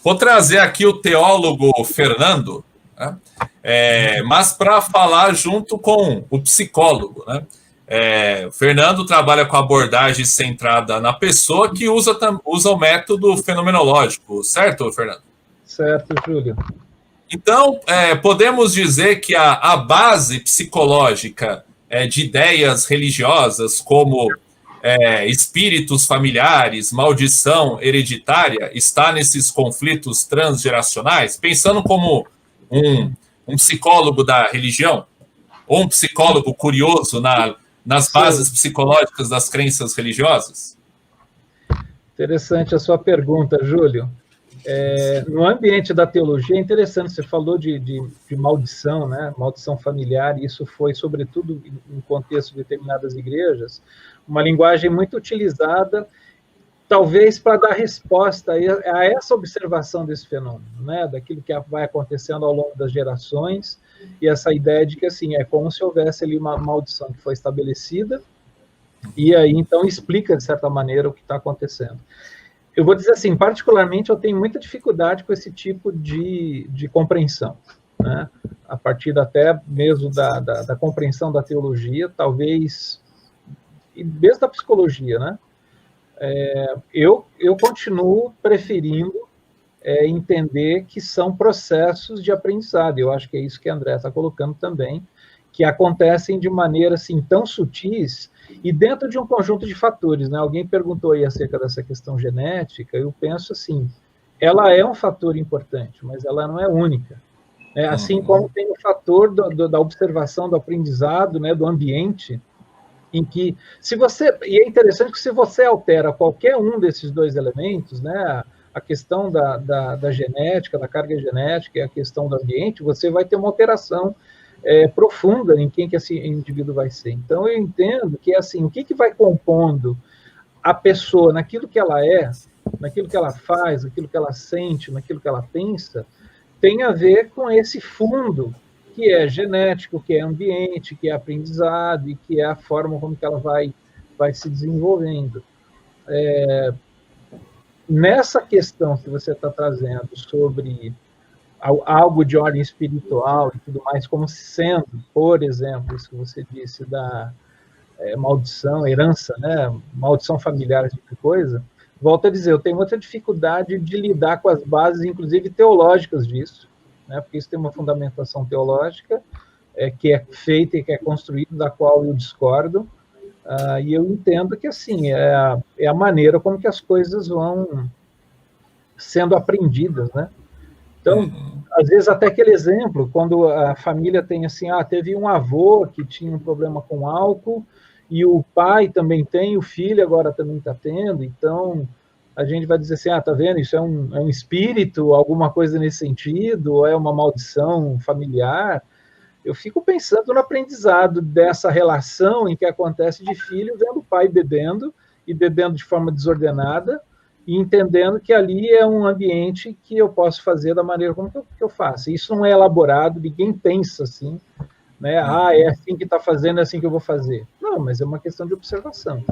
Vou trazer aqui o teólogo Fernando, né? Mas para falar junto com o psicólogo, né? O Fernando trabalha com abordagem centrada na pessoa que usa o método fenomenológico, certo, Fernando? Certo, Júlio. Então, podemos dizer que a base psicológica de ideias religiosas como espíritos familiares, maldição hereditária, está nesses conflitos transgeracionais, pensando como um psicólogo da religião, ou um psicólogo curioso nas bases psicológicas das crenças religiosas? Interessante a sua pergunta, Júlio. No ambiente da teologia, é interessante, você falou de maldição, né? Maldição familiar, e isso foi, sobretudo, em contexto de determinadas igrejas, uma linguagem muito utilizada, talvez para dar resposta a essa observação desse fenômeno, né? Daquilo que vai acontecendo ao longo das gerações, e essa ideia de que, assim, é como se houvesse ali uma maldição que foi estabelecida, e aí, então, explica, de certa maneira, o que está acontecendo. Eu vou dizer assim, particularmente, eu tenho muita dificuldade com esse tipo de compreensão, né? A partir até mesmo da compreensão da teologia, talvez, e mesmo da psicologia, né? Eu continuo preferindo entender que são processos de aprendizado. Eu acho que é isso que a André está colocando também, que acontecem de maneira assim tão sutis e dentro de um conjunto de fatores, né? Alguém perguntou aí acerca dessa questão genética. Eu penso assim, ela é um fator importante, mas ela não é única. Assim como tem o fator da observação, do aprendizado, né? Do ambiente, em que e é interessante que se você altera qualquer um desses dois elementos, né? A questão da genética, da carga genética e a questão do ambiente, você vai ter uma alteração profunda em quem que esse indivíduo vai ser. Então, eu entendo que, assim, o que vai compondo a pessoa naquilo que ela é, naquilo que ela faz, naquilo que ela sente, naquilo que ela pensa, tem a ver com esse fundo que é genético, que é ambiente, que é aprendizado e que é a forma como que ela vai se desenvolvendo. Nessa questão que você está trazendo sobre algo de ordem espiritual e tudo mais, como sendo, por exemplo, isso que você disse da maldição, herança, né? Maldição familiar, esse tipo de coisa, volto a dizer, eu tenho muita dificuldade de lidar com as bases, inclusive teológicas disso, né? Porque isso tem uma fundamentação teológica que é feita e que é construída, da qual eu discordo, e eu entendo que, assim, é a maneira como que as coisas vão sendo aprendidas, né? Então, às vezes, até aquele exemplo, quando a família tem assim, teve um avô que tinha um problema com álcool, e o pai também tem, o filho agora também está tendo, então a gente vai dizer assim, tá vendo, isso é um espírito, alguma coisa nesse sentido, ou é uma maldição familiar. Eu fico pensando no aprendizado dessa relação em que acontece de filho vendo o pai bebendo, e bebendo de forma desordenada, e entendendo que ali é um ambiente que eu posso fazer da maneira como que eu faço. Isso não é elaborado, ninguém pensa assim, né? É assim que está fazendo, é assim que eu vou fazer. Não, mas é uma questão de observação,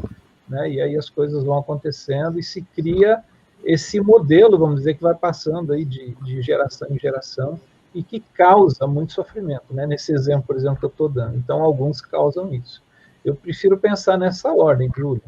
né? E aí as coisas vão acontecendo e se cria esse modelo, vamos dizer, que vai passando aí de geração em geração e que causa muito sofrimento, né? Nesse exemplo, por exemplo, que eu estou dando. Então, alguns causam isso. Eu prefiro pensar nessa ordem, Júlio.